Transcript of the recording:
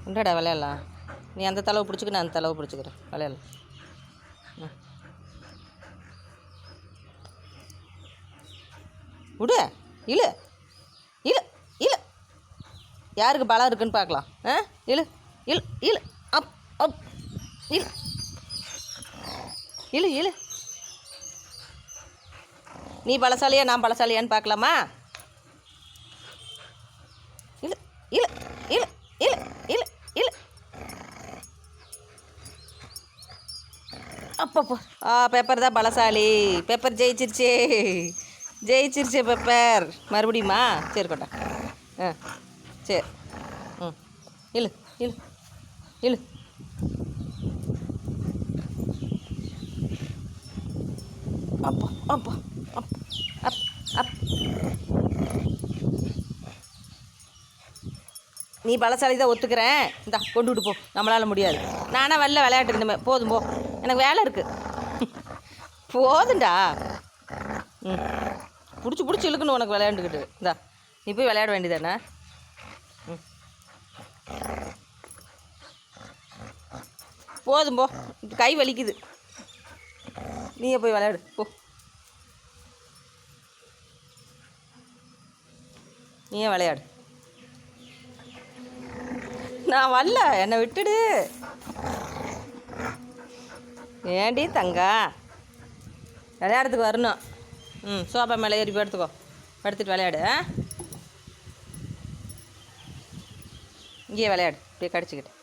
உண்டடா விளையாடலாம். நீ அந்த தளவு பிடிச்சிக்க, நான் அந்த தளவு பிடிச்சிக்கிறேன், விளையாடலாம். விடு, இழு இழு இழு. யாருக்கு பலம் இருக்குன்னு பார்க்கலாம். இழு இழு இழு. அப் அப் இழு இழு இழு. நீ பலசாலியா நான் பலசாலியான்னு பார்க்கலாமா? இழு இழு இழு இழு இழு இழு. அப்பப்போ பெப்பர் தான் பலசாலி. பெப்பர் ஜெயிச்சிருச்சே, ஜெயிச்சிருச்சே பெப்பர். மறுபடியுமா? சரி கொண்டா. சரி. இழு இழு இழு. அப்பா அப்பா அப் அப் அப். நீ பலசாலி தான் ஒத்துக்கிறேன். இந்தா கொண்டு விட்டு போ. நம்மளால் முடியாது. நானே வரல விளையாட்டுக்கு. இனிமே போதும் போ, எனக்கு வேலை இருக்குது. போதுண்டா. பிடிச்சி பிடிச்சி இழுக்கணும் உனக்கு விளையாண்டுக்கிட்டு. இந்தா நீ போய் விளையாட வேண்டியதானே. போதும் போ, கை வலிக்குது. நீயே போய் விளையாடு போ. நீயே விளையாடு. நான் வரல, என்னை விட்டுடு. ஏண்டி தங்கா, விளையாடுறதுக்கு வரணும். சோபா மேலே ஏறி படுத்துக்கோ. படுத்துட்டு விளையாடு. இங்கேயே விளையாடு, இப்படியே கடிச்சிக்கிட்டு.